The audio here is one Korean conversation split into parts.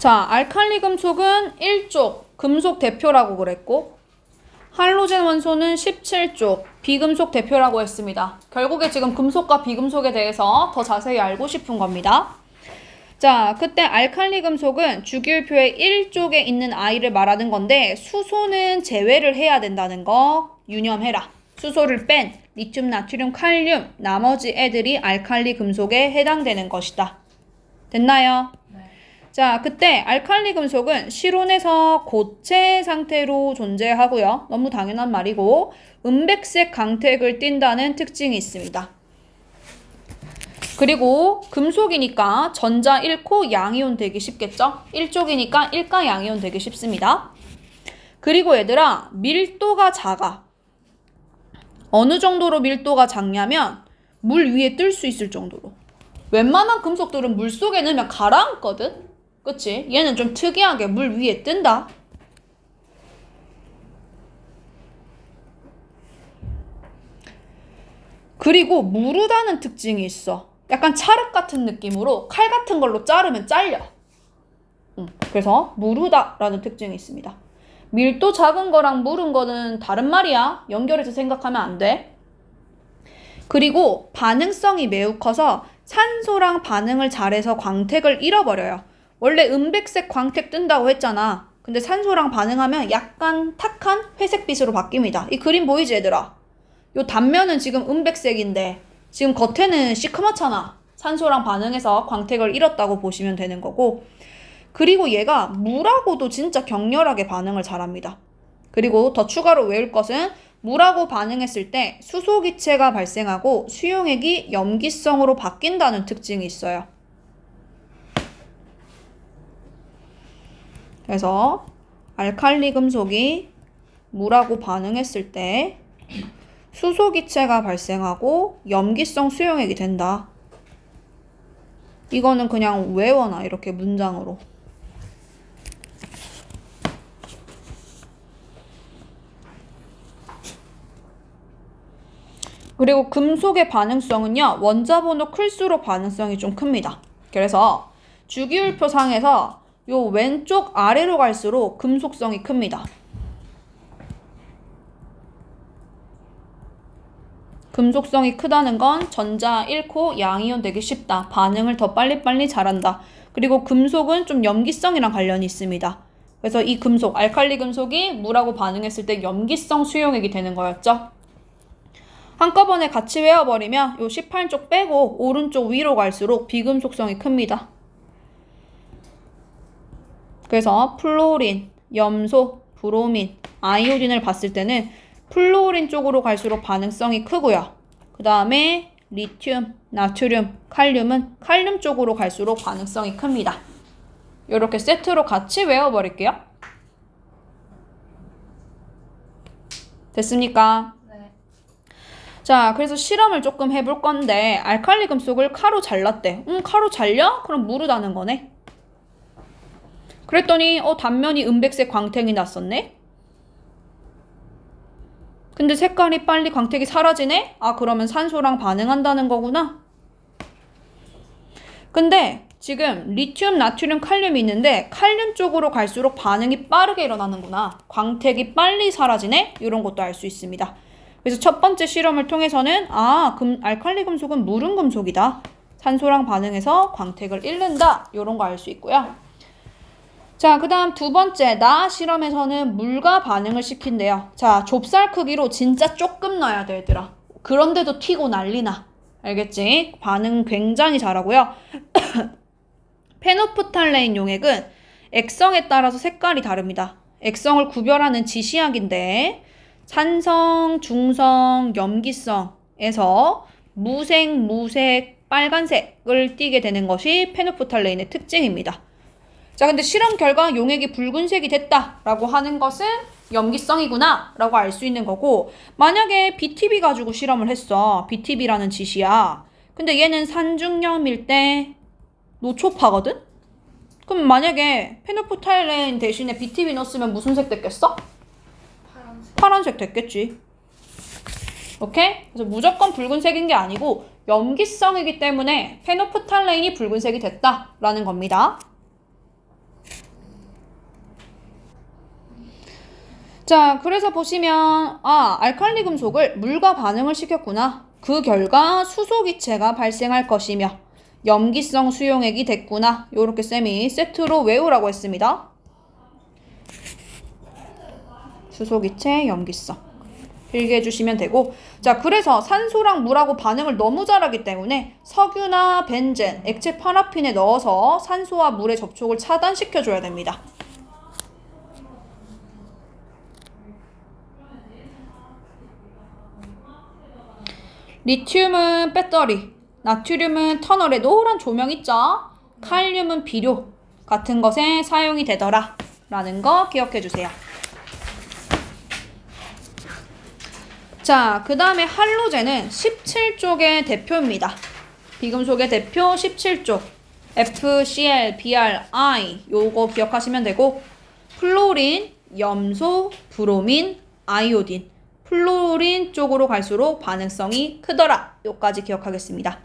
자, 알칼리 금속은 1쪽 금속 대표라고 그랬고 할로젠 원소는 17쪽 비금속 대표라고 했습니다. 결국에 지금 금속과 비금속에 대해서 더 자세히 알고 싶은 겁니다. 자, 그때 알칼리 금속은 주기율표의 1쪽에 있는 I를 말하는 건데 수소는 제외를 해야 된다는 거 유념해라. 수소를 뺀 리튬, 나트륨, 칼륨 나머지 애들이 알칼리 금속에 해당되는 것이다. 됐나요? 네. 자, 그때 알칼리 금속은 실온에서 고체 상태로 존재하고요. 너무 당연한 말이고 은백색 강택을 띈다는 특징이 있습니다. 그리고 금속이니까 전자 1코 양이온 되기 쉽겠죠? 1쪽이니까 1가 양이온 되기 쉽습니다. 그리고 얘들아, 밀도가 작아. 어느 정도로 밀도가 작냐면 물 위에 뜰 수 있을 정도로. 웬만한 금속들은 물 속에 넣으면 가라앉거든? 그치? 얘는 좀 특이하게 물 위에 뜬다. 그리고 무르다는 특징이 있어. 약간 찰흙 같은 느낌으로 칼 같은 걸로 자르면 잘려. 그래서 무르다라는 특징이 있습니다. 밀도 작은 거랑 무른 거는 다른 말이야. 연결해서 생각하면 안 돼. 그리고 반응성이 매우 커서 산소랑 반응을 잘해서 광택을 잃어버려요. 원래 은백색 광택 뜬다고 했잖아. 근데 산소랑 반응하면 약간 탁한 회색빛으로 바뀝니다. 이 그림 보이지 얘들아? 요 단면은 지금 은백색인데 지금 겉에는 시커멓잖아. 산소랑 반응해서 광택을 잃었다고 보시면 되는 거고 그리고 얘가 물하고도 진짜 격렬하게 반응을 잘합니다. 그리고 더 추가로 외울 것은 물하고 반응했을 때 수소기체가 발생하고 수용액이 염기성으로 바뀐다는 특징이 있어요. 그래서 알칼리 금속이 물하고 반응했을 때 수소기체가 발생하고 염기성 수용액이 된다. 이거는 그냥 외워놔. 이렇게 문장으로. 그리고 금속의 반응성은요. 원자번호 클수록 반응성이 좀 큽니다. 그래서 주기율표상에서 요 왼쪽 아래로 갈수록 금속성이 큽니다. 금속성이 크다는 건 전자 1코 양이온 되기 쉽다. 반응을 더 빨리빨리 잘한다. 그리고 금속은 좀 염기성이랑 관련이 있습니다. 그래서 이 금속, 알칼리 금속이 물하고 반응했을 때 염기성 수용액이 되는 거였죠. 한꺼번에 같이 외워버리면 요 18쪽 빼고 오른쪽 위로 갈수록 비금속성이 큽니다. 그래서 플로린, 염소, 브로민, 아이오딘을 봤을 때는 플로린 쪽으로 갈수록 반응성이 크고요. 그 다음에 리튬, 나트륨, 칼륨은 칼륨 쪽으로 갈수록 반응성이 큽니다. 이렇게 세트로 같이 외워버릴게요. 됐습니까? 네. 자, 그래서 실험을 조금 해볼 건데 알칼리 금속을 칼로 잘랐대. 칼로 잘려? 그럼 무르다는 거네. 그랬더니 단면이 은백색 광택이 났었네. 근데 색깔이 빨리 광택이 사라지네? 아, 그러면 산소랑 반응한다는 거구나. 근데 지금 리튬, 나트륨, 칼륨이 있는데 칼륨 쪽으로 갈수록 반응이 빠르게 일어나는구나. 광택이 빨리 사라지네? 이런 것도 알 수 있습니다. 그래서 첫 번째 실험을 통해서는 알칼리 금속은 무른 금속이다. 산소랑 반응해서 광택을 잃는다. 이런 거 알 수 있고요. 자, 그 다음 두 번째 나 실험에서는 물과 반응을 시킨대요. 자, 좁쌀 크기로 진짜 조금 넣어야 돼 얘들아. 그런데도 튀고 난리나. 알겠지? 반응 굉장히 잘하고요. 페노프탈레인 용액은 액성에 따라서 색깔이 다릅니다. 액성을 구별하는 지시약인데 산성, 중성, 염기성에서 무색, 무색, 빨간색을 띠게 되는 것이 페노프탈레인의 특징입니다. 자, 근데 실험 결과 용액이 붉은색이 됐다라고 하는 것은 염기성이구나 라고 알 수 있는 거고 만약에 BTB 가지고 실험을 했어. BTB라는 짓이야. 근데 얘는 산중염일 때 노초파거든? 그럼 만약에 페노프탈레인 대신에 BTB 넣었으면 무슨 색 됐겠어? 파란색. 파란색 됐겠지. 오케이? 그래서 무조건 붉은색인 게 아니고 염기성이기 때문에 페노프탈레인이 붉은색이 됐다라는 겁니다. 자, 그래서 보시면 알칼리 금속을 물과 반응을 시켰구나. 그 결과 수소기체가 발생할 것이며 염기성 수용액이 됐구나. 요렇게 쌤이 세트로 외우라고 했습니다. 수소기체, 염기성. 필기해 주시면 되고, 자, 그래서 산소랑 물하고 반응을 너무 잘하기 때문에 석유나 벤젠, 액체 파라핀에 넣어서 산소와 물의 접촉을 차단시켜 줘야 됩니다. 리튬은 배터리, 나트륨은 터널에 노란 조명 있죠? 칼륨은 비료 같은 것에 사용이 되더라 라는 거 기억해 주세요. 자, 그 다음에 할로젠은 17쪽의 대표입니다. 비금속의 대표 17쪽 FCl, Br, I 요거 기억하시면 되고, 플로린, 염소, 브로민, 아이오딘, 플로린 쪽으로 갈수록 반응성이 크더라. 요까지 기억하겠습니다.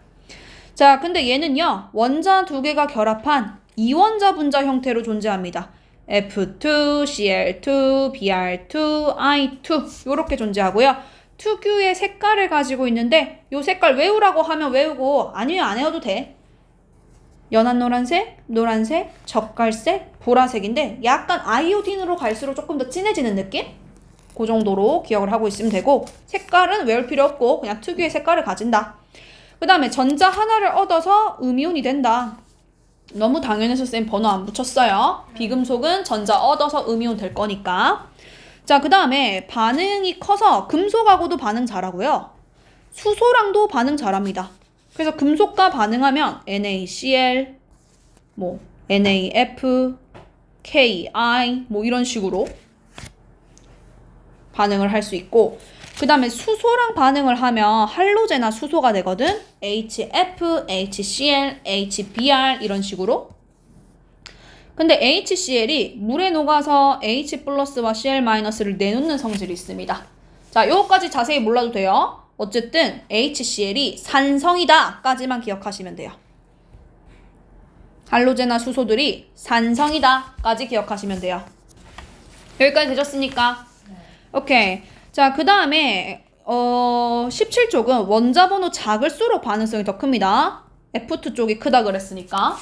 자, 근데 얘는요, 원자 두 개가 결합한 이원자 분자 형태로 존재합니다. F2, Cl2, Br2, I2 요렇게 존재하고요. 특유의 색깔을 가지고 있는데 요 색깔 외우라고 하면 외우고 아니면 안 외워도 돼. 연한 노란색, 노란색, 젓갈색, 보라색인데 약간 아이오딘으로 갈수록 조금 더 진해지는 느낌? 그 정도로 기억을 하고 있으면 되고, 색깔은 외울 필요 없고 그냥 특유의 색깔을 가진다. 그 다음에 전자 하나를 얻어서 음이온이 된다. 너무 당연해서 쌤 번호 안 붙였어요. 비금속은 전자 얻어서 음이온 될 거니까. 자, 그 다음에 반응이 커서 금속하고도 반응 잘하고요. 수소랑도 반응 잘합니다. 그래서 금속과 반응하면 NaCl, NaF, Ki, 이런 식으로 반응을 할 수 있고, 그 다음에 수소랑 반응을 하면 할로제나 수소가 되거든. HF, HCl, HBr 이런 식으로. 근데 HCl이 물에 녹아서 H 플러스와 Cl 마이너스를 내놓는 성질이 있습니다. 자, 요거까지 자세히 몰라도 돼요. 어쨌든 HCl이 산성이다 까지만 기억하시면 돼요. 할로제나 수소들이 산성이다 까지 기억하시면 돼요. 여기까지 되셨습니까? 오케이. 자, 그 다음에 17쪽은 원자 번호 작을수록 반응성이 더 큽니다. F2 쪽이 크다 그랬으니까.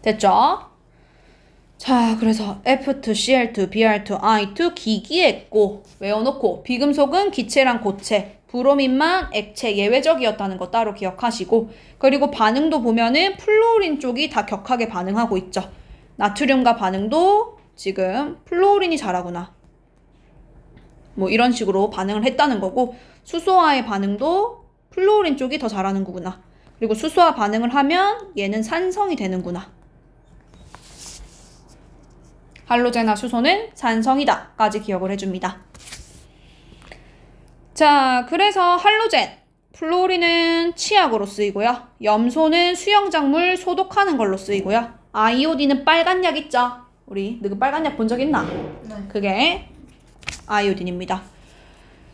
됐죠? 자, 그래서 F2, Cl2, Br2, I2 기기했고 외워놓고, 비금속은 기체랑 고체, 브로민만 액체 예외적이었다는 거 따로 기억하시고, 그리고 반응도 보면은 플로린 쪽이 다 격하게 반응하고 있죠. 나트륨과 반응도 지금 플로린이 잘하구나. 이런 식으로 반응을 했다는 거고, 수소와의 반응도 플로린 쪽이 더 잘하는 거구나. 그리고 수소와 반응을 하면 얘는 산성이 되는구나. 할로제나 수소는 산성이다 까지 기억을 해줍니다. 자, 그래서 할로젠, 플로린은 치약으로 쓰이고요. 염소는 수영작물 소독하는 걸로 쓰이고요. 아이오딘은 빨간 약 있죠? 우리 너 그 빨간 약 본 적 있나? 네. 그게 아이오딘입니다.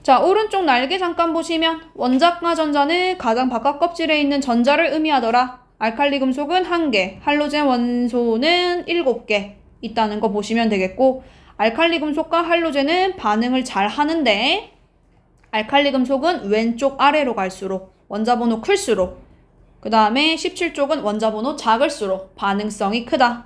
자, 오른쪽 날개 잠깐 보시면 원자과 전자는 가장 바깥 껍질에 있는 전자를 의미하더라. 알칼리 금속은 1개, 할로젠 원소는 7개 있다는 거 보시면 되겠고, 알칼리 금속과 할로젠은 반응을 잘 하는데 알칼리 금속은 왼쪽 아래로 갈수록 원자 번호 클수록, 그 다음에 17쪽은 원자 번호 작을수록 반응성이 크다.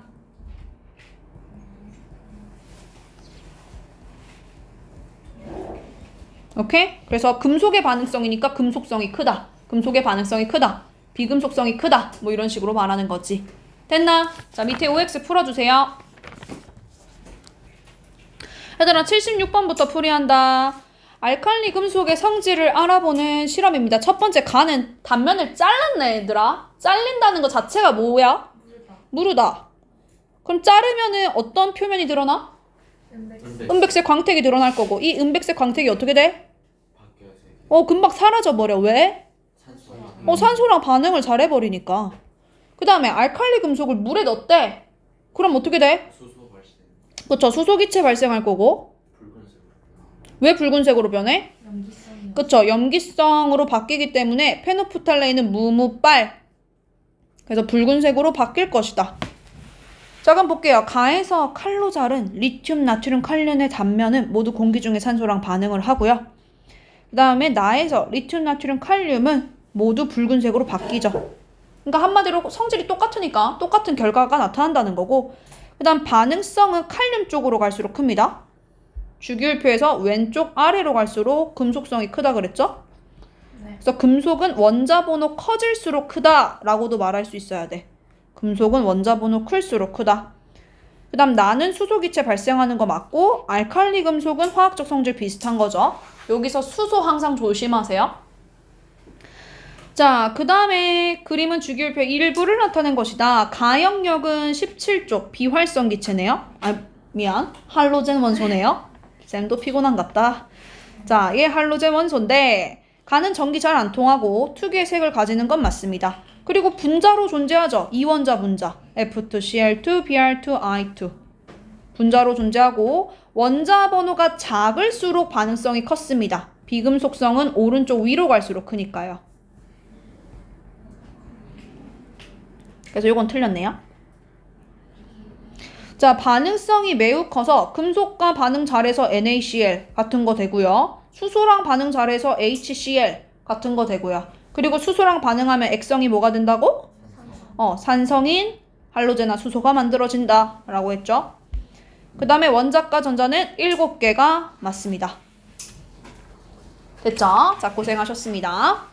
오케이? 그래서 금속의 반응성이니까 금속성이 크다, 금속의 반응성이 크다, 비금속성이 크다, 이런 식으로 말하는 거지. 됐나? 자, 밑에 OX 풀어주세요. 얘들아, 76번부터 풀이한다. 알칼리 금속의 성질을 알아보는 실험입니다. 첫 번째, 가는 단면을 잘랐네, 얘들아. 잘린다는 것 자체가 뭐야? 무르다. 그럼 자르면은 어떤 표면이 드러나? 은백색 광택이 드러날 거고, 이 은백색 광택이 어떻게 돼? 금방 사라져버려. 왜? 산소랑 반응을 잘 해버리니까. 그 다음에 알칼리 금속을 물에 넣었대. 그럼 어떻게 돼? 그쵸, 수소기체 발생할 거고. 왜 붉은색으로 변해? 염기성이요. 그쵸, 염기성으로 바뀌기 때문에 페노프탈레인은 무무빨. 그래서 붉은색으로 바뀔 것이다. 자, 그럼 볼게요. 가에서 칼로 자른 리튬, 나트륨, 칼륨의 단면은 모두 공기 중의 산소랑 반응을 하고요. 그 다음에 나에서 리튬, 나트륨, 칼륨은 모두 붉은색으로 바뀌죠. 그러니까 한마디로 성질이 똑같으니까 똑같은 결과가 나타난다는 거고, 그 다음 반응성은 칼륨 쪽으로 갈수록 큽니다. 주기율표에서 왼쪽 아래로 갈수록 금속성이 크다 그랬죠? 네. 그래서 금속은 원자번호 커질수록 크다라고도 말할 수 있어야 돼. 금속은 원자번호 클수록 크다. 그 다음 나는 수소기체 발생하는 거 맞고, 알칼리 금속은 화학적 성질 비슷한 거죠. 여기서 수소 항상 조심하세요. 자, 그 다음에 그림은 주기율표 일부를 나타낸 것이다. 가역력은 17쪽 비활성 기체네요. 미안. 할로젠 원소네요. 쌤도 피곤한갑다. 자, 얘 할로젠 원소인데 가는 전기 잘 안 통하고 특유의 색을 가지는 건 맞습니다. 그리고 분자로 존재하죠. 이원자 분자. F2Cl2, Br2, I2. 분자로 존재하고 원자 번호가 작을수록 반응성이 컸습니다. 비금속성은 오른쪽 위로 갈수록 크니까요. 그래서 이건 틀렸네요. 자, 반응성이 매우 커서 금속과 반응 잘해서 NaCl 같은 거 되고요. 수소랑 반응 잘해서 HCl 같은 거 되고요. 그리고 수소랑 반응하면 액성이 뭐가 된다고? 산성인 할로젠화 수소가 만들어진다 라고 했죠. 그 다음에 원자과 전자는 7개가 맞습니다. 됐죠? 자, 고생하셨습니다.